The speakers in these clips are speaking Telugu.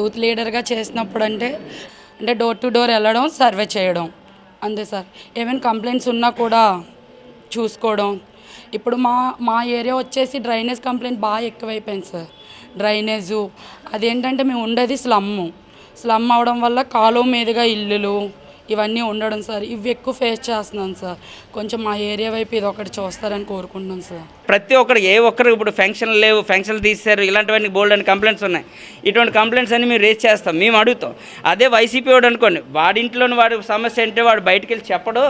బూత్ లీడర్గా చేసినప్పుడు అంటే డోర్ టు డోర్ వెళ్ళడం, సర్వే చేయడం అంతే సార్. ఏమైనా కంప్లైంట్స్ ఉన్నా కూడా చూసుకోవడం. ఇప్పుడు మా ఏరియా వచ్చేసి డ్రైనేజ్ కంప్లైంట్ బాగా ఎక్కువైపోయింది సార్. డ్రైనేజు అదేంటంటే మేము ఉండేది స్లమ్ అవడం వల్ల కాలువ మీదుగా ఇల్లులు ఇవన్నీ ఉండడం సార్. ఇవి ఎక్కువ ఫేస్ చేస్తున్నాను సార్. కొంచెం మా ఏరియా వైపు ఇది ఒకటి చూస్తారని కోరుకుంటున్నాను సార్. ప్రతి ఒక్కరు ఇప్పుడు ఫంక్షన్లు లేవు, ఫంక్షన్లు తీశారు, ఇలాంటివన్నీ బోల్డ్ అని కంప్లైంట్స్ ఉన్నాయి. ఇటువంటి కంప్లైంట్స్ అన్ని మేము రేజ్ చేస్తాం, మేము అడుగుతాం. అదే వైసీపీ వాడు అనుకోండి, వాడింట్లోని వాడి సమస్య అంటే వాడు బయటికి వెళ్ళి చెప్పడు,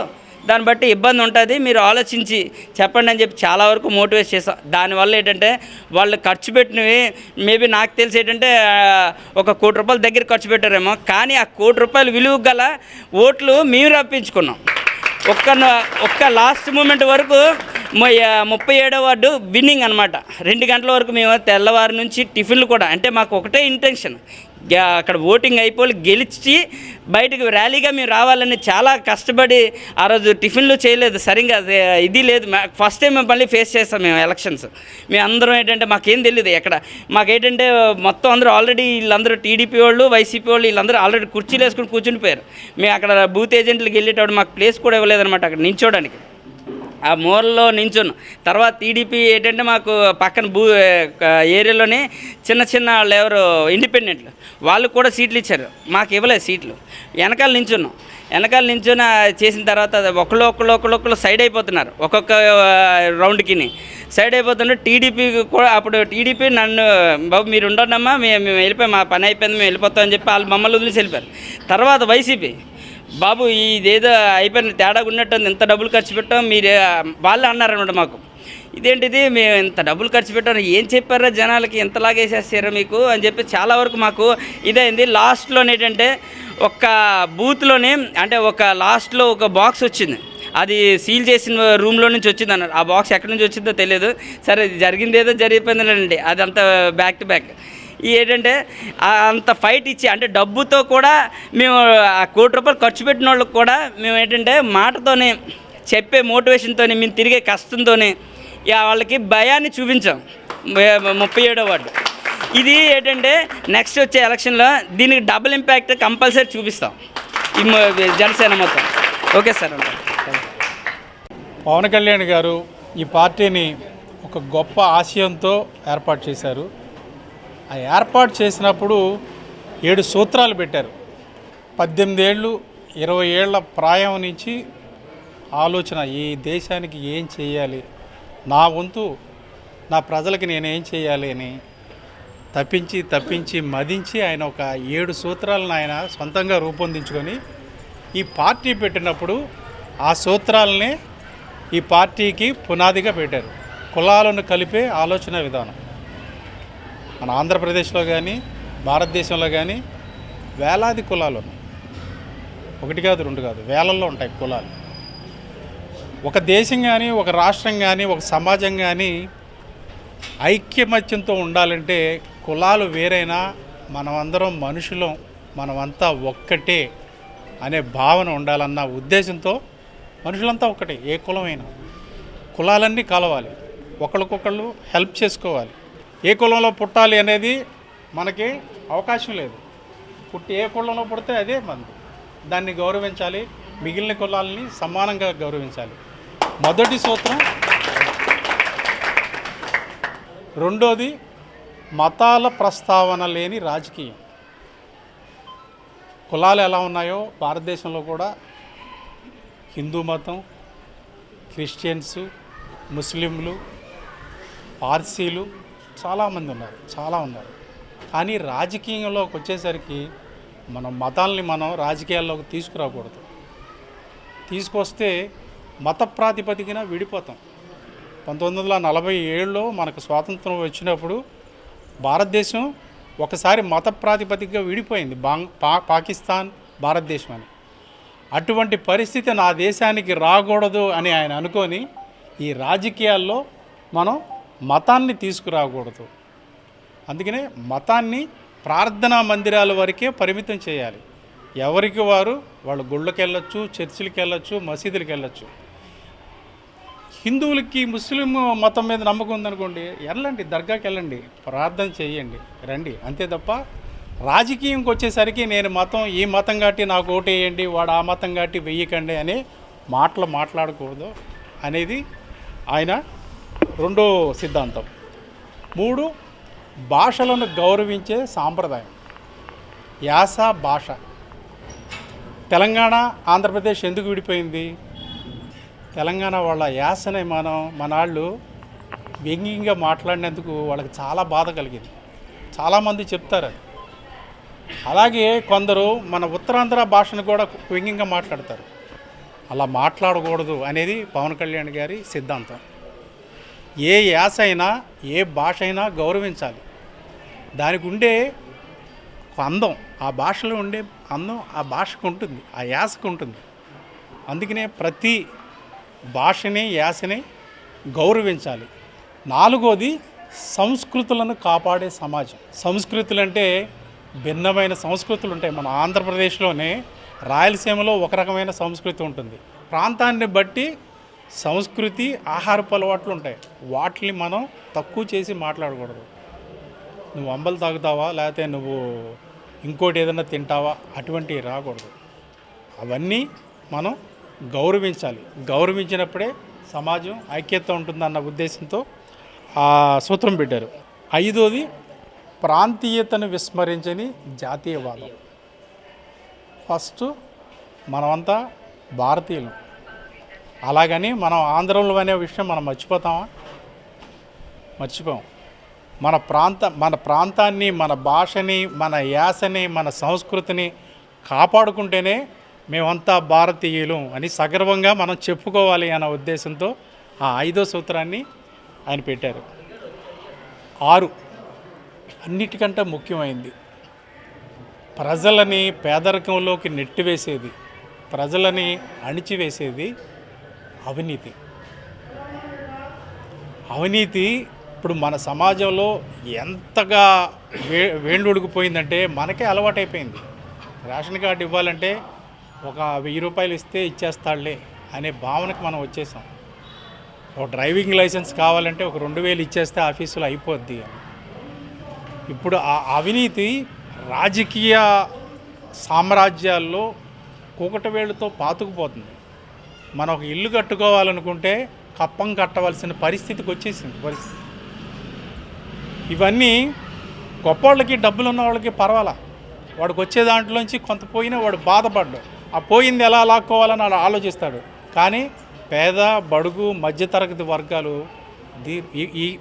దాన్ని బట్టి ఇబ్బంది ఉంటుంది, మీరు ఆలోచించి చెప్పండి అని చెప్పి చాలా వరకు మోటివేట్ చేస్తాం. దానివల్ల ఏంటంటే వాళ్ళు ఖర్చు పెట్టినవి మేబీ నాకు తెలిసి ఏంటంటే ₹1 కోటి దగ్గర ఖర్చు పెట్టారేమో, కానీ ఆ ₹1 కోటి విలువ గల ఓట్లు మేము రప్పించుకున్నాం. ఒక్క లాస్ట్ మూమెంట్ వరకు 37వ వార్డు విన్నింగ్ అనమాట. 2 గంటల వరకు మేము తెల్లవారి నుంచి టిఫిన్లు కూడా, అంటే మాకు ఒకటే ఇంటెన్షన్, అక్కడ ఓటింగ్ అయిపోయి గెలిచి బయటకు ర్యాలీగా మేము రావాలని చాలా కష్టపడి ఆ రోజు టిఫిన్లు చేయలేదు సరిగ్గా, ఇది లేదు. ఫస్ట్ టైం మేము మళ్ళీ ఫేస్ చేస్తాం మేము ఎలక్షన్స్. మేము అందరం ఏంటంటే మాకేం తెలియదు ఎక్కడ, మాకేంటంటే మొత్తం అందరూ ఆల్రెడీ వీళ్ళందరూ టీడీపీ వాళ్ళు, వైసీపీ వాళ్ళు వీళ్ళందరూ ఆల్రెడీ కుర్చీలు వేసుకుని కూర్చునిపోయారు. మేము అక్కడ బూత్ ఏజెంట్లకు వెళ్ళేటప్పుడు మాకు ప్లేస్ కూడా ఇవ్వలేదన్నమాట అక్కడ నించోడానికి. ఆ మూలలో నించున్నాం. తర్వాత టీడీపీ ఏంటంటే మాకు పక్కన ఏరియాలోనే చిన్న వాళ్ళు ఎవరు ఇండిపెండెంట్లు వాళ్ళకు కూడా సీట్లు ఇచ్చారు, మాకు ఇవ్వలేదు సీట్లు. వెనకాల నించున్నాం. చేసిన తర్వాత ఒకళ్ళు సైడ్ అయిపోతున్నారు, ఒక్కొక్క రౌండ్కి సైడ్ అయిపోతున్నారు. టీడీపీ కూడా అప్పుడు టీడీపీ నన్ను, బాబు మీరు ఉండన్నమ్మా, మేము వెళ్ళిపోయాం, మా పని అయిపోయింది, మేము వెళ్ళిపోతాం అని చెప్పి వాళ్ళు మమ్మల్ని వదిలేసి వెళ్ళిపోయారు. తర్వాత వైసీపీ, బాబు ఇదేదో అయిపోయిన తేడాగా ఉన్నట్టుంది, ఇంత డబ్బులు ఖర్చు పెట్టాం మీరు, వాళ్ళే అన్నారనమాట మాకు, ఇదేంటిది మేము ఇంత డబ్బులు ఖర్చు పెట్టాం, ఏం చెప్పారా జనాలకి, ఇంతలాగేసేసారా మీకు అని చెప్పి చాలా వరకు మాకు ఇదైంది. లాస్ట్లోనే ఏంటంటే ఒక బూత్లోనే అంటే ఒక లాస్ట్లో ఒక బాక్స్ వచ్చింది, అది సీల్ చేసిన రూమ్లో నుంచి వచ్చింది అన్నారు. ఆ బాక్స్ ఎక్కడి నుంచి వచ్చిందో తెలియదు. సరే జరిగింది ఏదో జరిగిపోయిందండి, అదంతా బ్యాక్ టు బ్యాక్. ఏంటంటే అంత ఫైట్ ఇచ్చి, అంటే డబ్బుతో కూడా మేము ₹1 కోటి ఖర్చు పెట్టిన వాళ్ళకి కూడా మేము ఏంటంటే మాటతోనే చెప్పే మోటివేషన్తో మేము తిరిగే కష్టంతో వాళ్ళకి భయాన్ని చూపించాం. 37వ వార్డు ఇది ఏంటంటే నెక్స్ట్ వచ్చే ఎలక్షన్లో దీనికి డబుల్ ఇంపాక్ట్ కంపల్సరీ చూపిస్తాం ఈ జనసేన మొత్తం. Okay sir. పవన్ కళ్యాణ్ గారు ఈ పార్టీని ఒక గొప్ప ఆశయంతో ఏర్పాటు చేశారు. ఆ ఏర్పాటు చేసినప్పుడు 7 సూత్రాలు పెట్టారు. 18 ఏళ్ళు 20 ఏళ్ల ప్రాయం నుంచి ఆలోచన, ఈ దేశానికి ఏం చేయాలి, నా వంతు నా ప్రజలకి నేనేం చేయాలి అని తప్పించి మదించి ఆయన ఒక 7 సూత్రాలను ఆయన సొంతంగా రూపొందించుకొని ఈ పార్టీ పెట్టినప్పుడు ఆ సూత్రాలనే ఈ పార్టీకి పునాదిగా పెట్టారు. కులాలను కలిపే ఆలోచన విధానం. మన ఆంధ్రప్రదేశ్లో కానీ భారతదేశంలో కానీ వేలాది కులాలు ఉన్నాయి. 1 కాదు 2 కాదు, వేలల్లో ఉంటాయి కులాలు. ఒక దేశం కానీ, ఒక రాష్ట్రం కానీ, ఒక సమాజం కానీ ఐక్యమత్యంతో ఉండాలంటే కులాలు వేరైనా మనమందరం మనుషులం, మనమంతా ఒక్కటే అనే భావన ఉండాలన్న ఉద్దేశంతో మనుషులంతా ఒక్కటే, ఏ కులమైనా. కులాలన్నీ కలవాలి, ఒకరికొకళ్ళు హెల్ప్ చేసుకోవాలి. ఏ కులంలో పుట్టాలి అనేది మనకి అవకాశం లేదు. ఏ కులంలో పుడితే అదే మంది, దాన్ని గౌరవించాలి, మిగిలిన కులాలని సమానంగా గౌరవించాలి. మొదటి సూత్రం. రెండోది మతాల ప్రస్తావన లేని రాజకీయం. కులాలు ఎలా ఉన్నాయో భారతదేశంలో కూడా హిందూ మతం, క్రిస్టియన్స్, ముస్లింలు, పార్సీలు చాలామంది ఉన్నారు, చాలా ఉన్నారు. కానీ రాజకీయంలోకి వచ్చేసరికి మనం మతాల్ని రాజకీయాల్లోకి తీసుకురాకూడదు. తీసుకొస్తే మత ప్రాతిపదికన విడిపోతాం. 1947లో మనకు స్వాతంత్రం వచ్చినప్పుడు భారతదేశం ఒకసారి మత ప్రాతిపదికగా విడిపోయింది, పాకిస్తాన్ భారతదేశం అని. అటువంటి పరిస్థితి నా దేశానికి రాకూడదు అని ఆయన అనుకొని ఈ రాజకీయాల్లో మనం మతాన్ని తీసుకురాకూడదు. అందుకనే మతాన్ని ప్రార్థనా మందిరాల వరకే పరిమితం చేయాలి. ఎవరికి వాళ్ళు గుళ్ళకి వెళ్ళొచ్చు, చర్చిలకి వెళ్ళొచ్చు, మసీదులకు వెళ్ళొచ్చు. హిందువులకి ముస్లిం మతం మీద నమ్మకం ఉందనుకోండి, వెళ్ళండి, దర్గాకి వెళ్ళండి, ప్రార్థన చేయండి, రండి. అంతే తప్ప రాజకీయంకి వచ్చేసరికి నేను మతం ఈ మతం కాబట్టి నాకు ఓటేయండి, వాడు ఆ మతం కాబట్టి వెయ్యకండి అనే మాటలు మాట్లాడకూడదు అనేది ఆయన రెండో సిద్ధాంతం. 3, భాషలను గౌరవించే సాంప్రదాయం. యాస, భాష. తెలంగాణ, ఆంధ్రప్రదేశ్ ఎందుకు విడిపోయింది? తెలంగాణ వాళ్ళ యాసని మన వాళ్ళు వ్యంగ్యంగా మాట్లాడినందుకు వాళ్ళకి చాలా బాధ కలిగింది. చాలామంది చెప్తారు అది. అలాగే కొందరు మన ఉత్తరాంధ్ర భాషను కూడా వ్యంగ్యంగా మాట్లాడతారు. అలా మాట్లాడకూడదు అనేది పవన్ కళ్యాణ్ గారి సిద్ధాంతం. ఏ యాస అయినా ఏ భాష అయినా గౌరవించాలి. దానికి ఉండే అందం, ఆ భాషలో ఉండే అందం ఆ భాషకు ఉంటుంది, ఆ యాసకు ఉంటుంది. అందుకనే ప్రతి భాషని యాసని గౌరవించాలి. 4వది సంస్కృతులను కాపాడే సమాజం. సంస్కృతులు అంటే భిన్నమైన సంస్కృతులు ఉంటాయి. మన ఆంధ్రప్రదేశ్లోనే రాయలసీమలో ఒక రకమైన సంస్కృతి ఉంటుంది. ప్రాంతాన్ని బట్టి సంస్కృతి, ఆహారపు అలవాట్లు ఉంటాయి. వాటిని మనం తక్కువ చేసి మాట్లాడకూడదు. నువ్వు అంబలు తాగుతావా, లేకపోతే నువ్వు ఇంకోటి ఏదైనా తింటావా, అటువంటివి రాకూడదు. అవన్నీ మనం గౌరవించాలి. గౌరవించినప్పుడే సమాజం ఐక్యత ఉంటుందన్న ఉద్దేశంతో ఆ సూత్రం పెట్టారు. 5వది ప్రాంతీయతను విస్మరించని జాతీయవాదం. ఫస్ట్ మనమంతా భారతీయులు, అలాగని మనం ఆంధ్రంలో అనే విషయం మనం మర్చిపోతామా? మర్చిపోం. మన ప్రాంతాన్ని, మన భాషని, మన యాసని, మన సంస్కృతిని కాపాడుకుంటేనే మేమంతా భారతీయులు అని సగర్వంగా మనం చెప్పుకోవాలి అన్న ఉద్దేశంతో ఆ 5వ సూత్రాన్ని ఆయన పెట్టారు. 6 అన్నిటికంటే ముఖ్యమైంది, ప్రజలని పేదరికంలోకి నెట్టివేసేది, ప్రజలని అణిచివేసేది అవినీతి. అవినీతి ఇప్పుడు మన సమాజంలో ఎంతగా వేండుడిగిపోయిందంటే మనకే అలవాటైపోయింది. రేషన్ కార్డు ఇవ్వాలంటే ఒక 1000 రూపాయలు ఇస్తే ఇచ్చేస్తాడులే అనే భావనకు మనం వచ్చేసాం. ఒక డ్రైవింగ్ లైసెన్స్ కావాలంటే ఒక 2000 ఇచ్చేస్తే ఆఫీసులో అయిపోద్ది అని. ఇప్పుడు ఆ అవినీతి రాజకీయ సామ్రాజ్యాల్లో కూకటవేళ్ళతో పాతుకుపోతుంది. మనం ఒక ఇల్లు కట్టుకోవాలనుకుంటే కప్పం కట్టవలసిన పరిస్థితికి వచ్చేసింది పరిస్థితి. ఇవన్నీ గొప్పవాళ్ళకి, డబ్బులు ఉన్న వాళ్ళకి పర్వాలా, వాడికి వచ్చే దాంట్లోంచి కొంత పోయినా వాడు బాధపడ్డాడు. ఆ పోయింది ఎలా లాక్కోవాలని వాడు ఆలోచిస్తాడు. కానీ పేద, బడుగు, మధ్యతరగతి వర్గాలు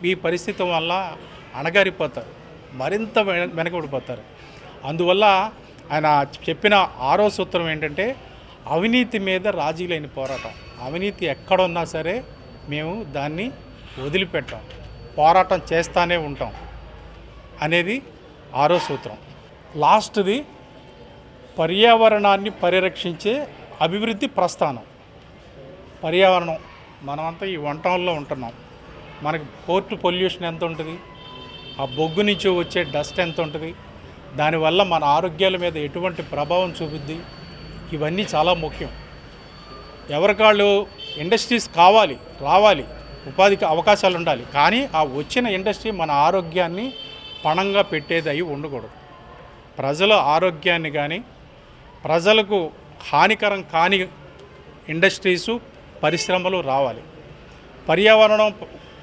ఈ పరిస్థితి వల్ల అణగారిపోతారు, మరింత వెనకబడిపోతారు. అందువల్ల ఆయన చెప్పిన 6వ సూత్రం ఏంటంటే అవినీతి మీద రాజీ లేని పోరాటం. అవినీతి ఎక్కడున్నా సరే మేము దాన్ని వదిలిపెట్టాం, పోరాటం చేస్తూనే ఉంటాం అనేది 6వ సూత్రం. లాస్ట్ది పర్యావరణాన్ని పరిరక్షించే అభివృద్ధి ప్రస్థానం. పర్యావరణం మనమంతా ఈ వంటల్లో ఉంటున్నాం. మనకి పోర్ట్ పొల్యూషన్ ఎంత ఉంటుంది, ఆ బొగ్గు నుంచి వచ్చే డస్ట్ ఎంత ఉంటుంది, దానివల్ల మన ఆరోగ్యాల మీద ఎటువంటి ప్రభావం చూపుద్ది, ఇవన్నీ చాలా ముఖ్యం. ఎవరికాళ్ళు ఇండస్ట్రీస్ కావాలి, రావాలి, ఉపాధికి అవకాశాలు ఉండాలి. కానీ ఆ వచ్చిన ఇండస్ట్రీ మన ఆరోగ్యాన్ని పణంగా పెట్టేది అయి ఉండకూడదు. ప్రజల ఆరోగ్యాన్ని కానీ ప్రజలకు హానికరం కాని ఇండస్ట్రీసు, పరిశ్రమలు రావాలి. పర్యావరణం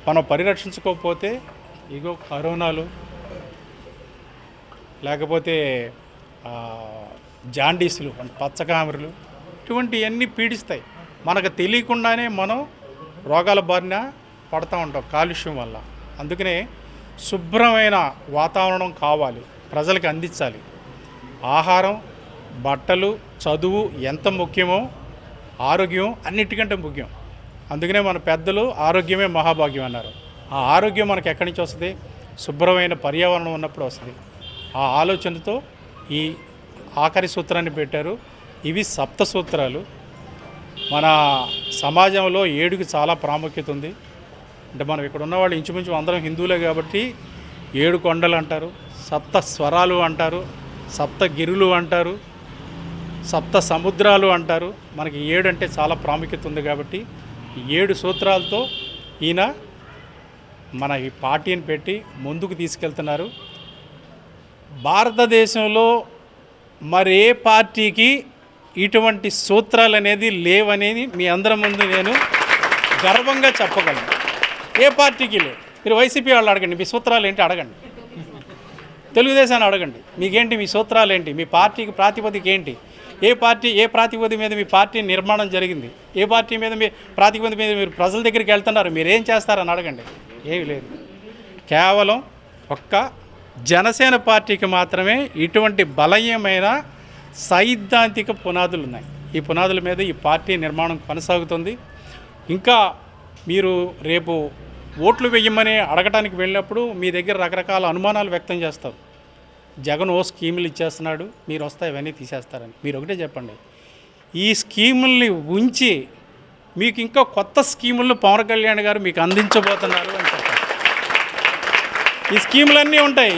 మనం పరిరక్షించుకోకపోతే ఇగో కరోనాలు, లేకపోతే జాండీసులు, పచ్చకామెరలు, ఇటువంటివన్నీ పీడిస్తాయి. మనకు తెలియకుండానే మనం రోగాల బారిన పడుతూ ఉంటాం కాలుష్యం వల్ల. అందుకనే శుభ్రమైన వాతావరణం కావాలి, ప్రజలకు అందించాలి. ఆహారం, బట్టలు, చదువు ఎంత ముఖ్యమో ఆరోగ్యం అన్నిటికంటే ముఖ్యం. అందుకనే మన పెద్దలు ఆరోగ్యమే మహాభాగ్యం అన్నారు. ఆ ఆరోగ్యం మనకు ఎక్కడి నుంచి వస్తుంది? శుభ్రమైన పర్యావరణం ఉన్నప్పుడు వస్తుంది. ఆ ఆలోచనతో ఈ ఆఖరి సూత్రాన్ని పెట్టారు. ఇవి 7 సూత్రాలు. మన సమాజంలో 7కి చాలా ప్రాముఖ్యత ఉంది. అంటే మనం ఇక్కడ ఉన్నవాళ్ళు ఇంచుమించు అందరం హిందువులే కాబట్టి 7 కొండలు అంటారు, 7 స్వరాలు అంటారు, 7 గిరులు అంటారు, 7 సముద్రాలు అంటారు. మనకి 7 అంటే చాలా ప్రాముఖ్యత ఉంది కాబట్టి ఈ 7 సూత్రాలతో ఈయన మన ఈ పార్టీని పెట్టి ముందుకు తీసుకెళ్తున్నారు. భారతదేశంలో మరి ఏ పార్టీకి ఇటువంటి సూత్రాలు అనేది లేవనేది మీ అందరి ముందు నేను గర్వంగా చెప్పగలను. ఏ పార్టీకి లేవు. మీరు వైసీపీ వాళ్ళు అడగండి, మీ సూత్రాలు ఏంటి అడగండి. తెలుగుదేశాన్ని అడగండి, మీకేంటి, మీ సూత్రాలు ఏంటి, మీ పార్టీకి ప్రాతిపదిక ఏంటి, ఏ పార్టీ ఏ ప్రాతిపదిక మీద మీ పార్టీ నిర్మాణం జరిగింది, ఏ పార్టీ మీద మీ ప్రాతిపదిక మీద మీరు ప్రజల దగ్గరికి వెళ్తున్నారు, మీరేం చేస్తారని అడగండి. ఏమీ లేదు. కేవలం ఒక్క జనసేన పార్టీకి మాత్రమే ఇటువంటి బలీయమైన సైద్ధాంతిక పునాదులు ఉన్నాయి. ఈ పునాదుల మీద ఈ పార్టీ నిర్మాణం కొనసాగుతుంది. ఇంకా మీరు రేపు ఓట్లు వేయమని అడగటానికి వెళ్ళినప్పుడు మీ దగ్గర రకరకాల అనుమానాలు వ్యక్తం చేస్తారు. జగన్ ఓ స్కీములు ఇచ్చేస్తున్నాడు, మీరు వస్తాయి ఇవన్నీ తీసేస్తారని. మీరు ఒకటే చెప్పండి, ఈ స్కీముల్ని ఉంచి మీకు ఇంకా కొత్త స్కీములను పవన్ కళ్యాణ్ గారు మీకు అందించబోతున్నారు అని చెప్పండి. ఈ స్కీములన్నీ ఉంటాయి,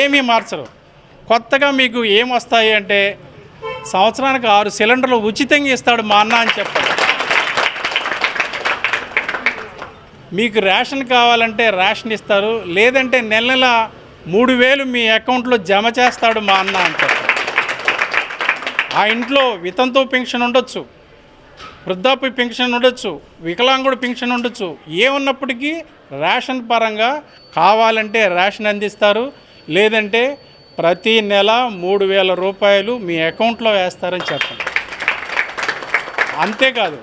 ఏమీ మార్చరు. కొత్తగా మీకు ఏమొస్తాయి అంటే సంవత్సరానికి 6 సిలిండర్లు ఉచితంగా ఇస్తాడు మా అన్న అని చెప్పండి. మీకు రేషన్ కావాలంటే రేషన్ ఇస్తారు, లేదంటే నెల నెల 3,000 మీ అకౌంట్లో జమ చేస్తాడు మా అన్న అని చెప్పండి. ఆ ఇంట్లో వితంతు పెన్షన్ ఉండొచ్చు, వృద్ధాప్య పెన్షన్ ఉండొచ్చు, వికలాంగుడు పెన్షన్ ఉండొచ్చు. ఏమున్నప్పటికీ రేషన్ పరంగా కావాలంటే రేషన్ అందిస్తారు, లేదంటే ప్రతి నెల 3,000 రూపాయలు మీ అకౌంట్లో వేస్తారని చెప్పండి. అంతేకాదు,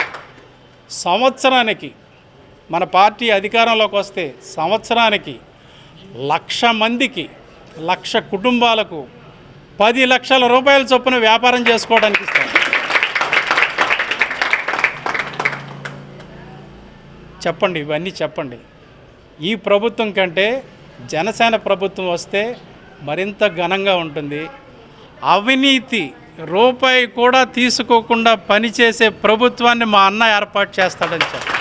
సంవత్సరానికి మన పార్టీ అధికారంలోకి వస్తే సంవత్సరానికి 1,00,000 మందికి 1,00,000 కుటుంబాలకు 10 లక్షల రూపాయల చొప్పున వ్యాపారం చేసుకోవడానికి ఇస్తాం. చెప్పండి, ఇవన్నీ చెప్పండి. ఈ ప్రభుత్వం కంటే జనసేన ప్రభుత్వం వస్తే మరింత ఘనంగా ఉంటుంది. అవినీతి రూపాయి కూడా తీసుకోకుండా పనిచేసే ప్రభుత్వాన్ని మా అన్న ఏర్పాటు చేస్తాడని చెప్పి.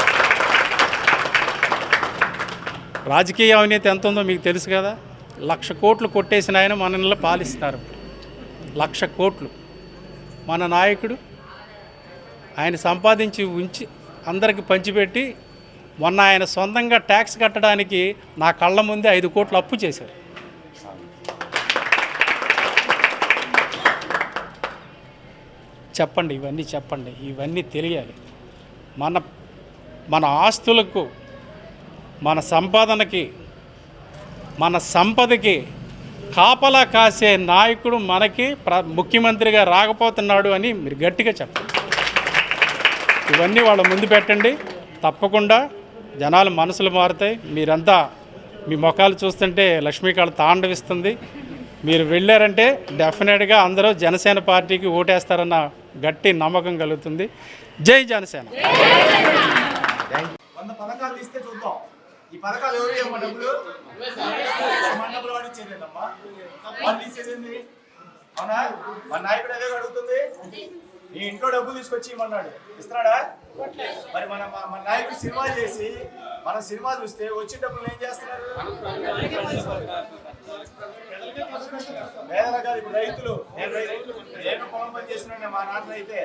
రాజకీయ అవినీతి ఎంత ఉందో మీకు తెలుసు కదా. 1,00,000 కోట్లు కొట్టేసిన ఆయన మనల్ని పాలిస్తున్నారు. 1,00,000 కోట్లు మన నాయకుడు ఆయన సంపాదించి ఉంచి అందరికి పంచిపెట్టి, మొన్న ఆయన సొంతంగా ట్యాక్స్ కట్టడానికి నా కళ్ళ ముందే 5 కోట్లు అప్పు చేశారు. చెప్పండి, ఇవన్నీ చెప్పండి, ఇవన్నీ తెలియాలి. మన ఆస్తులకు, మన సంపాదనకి, మన సంపదకి కాపలా కాసే నాయకుడు మనకి ముఖ్యమంత్రిగా రాకపోతున్నాడు అని మీరు గట్టిగా చెప్పండి. ఇవన్నీ వాళ్ళ ముందు పెట్టండి. తప్పకుండా జనాలు మనసులు మారుతాయి. మీరంతా మీ ముఖాలు చూస్తుంటే లక్ష్మీకాళ తాండవిస్తుంది. మీరు వెళ్ళారంటే డెఫినెట్గా అందరూ జనసేన పార్టీకి ఓటేస్తారన్న గట్టి నమ్మకం కలుగుతుంది. జై జనసేన. 100 పథకాలు తీస్తే చూద్దాం. ఈ పథకాలు ఎవరు ఏమో డబ్బులు డబ్బులు వాడు ఇచ్చేదేంటమ్మా, వాళ్ళు తీసేదేంది? అవునా? మన నాయకుడు అదే అడుగుతుంది. నీ ఇంట్లో డబ్బులు తీసుకొచ్చి ఇమ్మన్నాడు, ఇస్తున్నాడా? మరి మన నాయకుడు సినిమాలు చేసి మనం సినిమా చూస్తే వచ్చిన డబ్బులు ఏం చేస్తున్నారు? పేదల కాదు. ఇప్పుడు రైతులు, నేను పొలం పని చేస్తున్నాను. మా నాన్న అయితే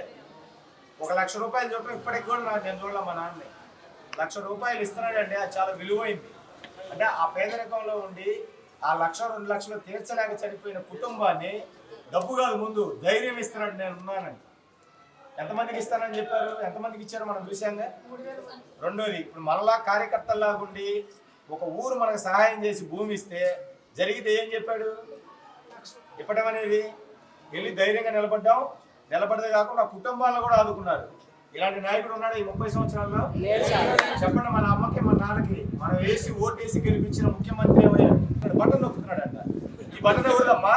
1,00,000 రూపాయలు చూడటం ఇప్పటికి కూడా నేను చూడలే. మా నాన్న 1,00,000 రూపాయలు ఇస్తున్నాడంటే అది చాలా విలువైంది. అంటే ఆ పేదరికంలో ఉండి ఆ 1,00,000, 2 లక్షలు తీర్చలేక చనిపోయిన కుటుంబాన్ని డబ్బు కాదు, ముందు ధైర్యం ఇస్తున్నాడు నేను ఉన్నానని. ఎంతమందికి ఇస్తానని చెప్పారు, ఎంతమందికి ఇచ్చారో మనం చూసాంగా. రెండోది, ఇప్పుడు మనలా కార్యకర్తల్లాగా ఉండి ఒక ఊరు మనకు సహాయం చేసి భూమి ఇస్తే జరిగితే ఏం చెప్పాడు? ఇప్పటం అనేది వెళ్ళి ధైర్యంగా నిలబడదే కాకుండా కుటుంబాలను కూడా ఆదుకున్నారు. ఇలాంటి నాయకుడు ఉన్నాడు ఈ 30 సంవత్సరాల్లో? చెప్పండి. మన అమ్మకి, మన నాన్నకి మనం వేసి ఓటేసి గెలిపించిన ముఖ్యమంత్రి ఏమయ్యాడు? బటన్ నొక్కుతున్నాడు అంట. ఈ బటన్ ఎవరిదమ్మా?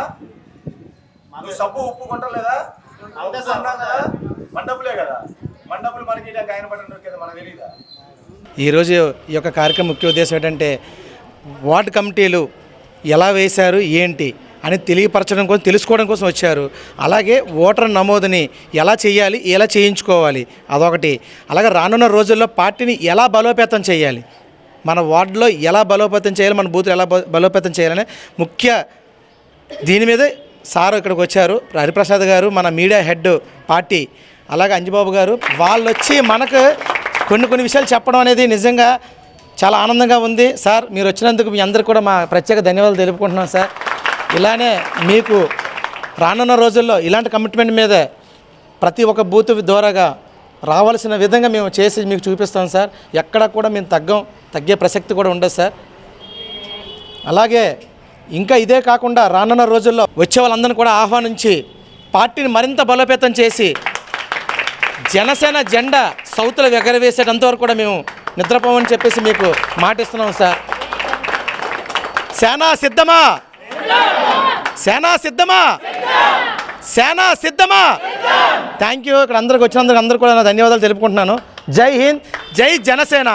నువ్వు సబ్బు ఉప్పు కొంటలేదా? కదా, మండపులే కదా. మండపులు మనకి ఆయన బటన్ నొక్కేదా మనకు తెలియదా? ఈరోజు ఈ యొక్క కార్యక్రమం ముఖ్య ఉద్దేశం ఏంటంటే వార్డు కమిటీలు ఎలా వేశారు ఏంటి అని తెలియపరచడం కోసం, తెలుసుకోవడం కోసం వచ్చారు. అలాగే ఓటర్ నమోదుని ఎలా చేయాలి, ఎలా చేయించుకోవాలి అదొకటి. అలాగే రానున్న రోజుల్లో పార్టీని ఎలా బలోపేతం చేయాలి, మన వార్డులో ఎలా బలోపేతం చేయాలి, మన బూతులు ఎలా బలోపేతం చేయాలనే ముఖ్య దీని మీద సార్ ఇక్కడికి వచ్చారు. హరిప్రసాద్ గారు మన మీడియా హెడ్ పార్టీ, అలాగే అంజిబాబు గారు, వాళ్ళు వచ్చి మనకు కొన్ని విషయాలు చెప్పడం అనేది నిజంగా చాలా ఆనందంగా ఉంది. సార్ మీరు వచ్చినందుకు మీ అందరికీ కూడా మా ప్రత్యేక ధన్యవాదాలు తెలుపుకుంటున్నాం సార్. ఇలానే మీకు రానున్న రోజుల్లో ఇలాంటి కమిట్మెంట్ మీదే ప్రతి ఒక్క బూత్ ద్వారాగా రావాల్సిన విధంగా మేము చేసి మీకు చూపిస్తాం సార్. ఎక్కడ కూడా మేము తగ్గే ప్రసక్తి కూడా ఉండదు సార్. అలాగే ఇంకా ఇదే కాకుండా రానున్న రోజుల్లో వచ్చే వాళ్ళందరినీ కూడా ఆహ్వానించి పార్టీని మరింత బలోపేతం చేసి జనసేన జెండా సౌత్లో ఎగరవేసేటంతవరకు కూడా మేము నిద్రపోమని చెప్పేసి మీకు మాటిస్తున్నాం సార్. సేనా సిద్ధమా? సేనా సిద్ధమా? సేనా సిద్ధమా? Thank you. ఇక్కడ అందరికి వచ్చినందుకు అందరూ కూడా నా ధన్యవాదాలు తెలుపుకుంటున్నాను. జై హింద్, జై జనసేన.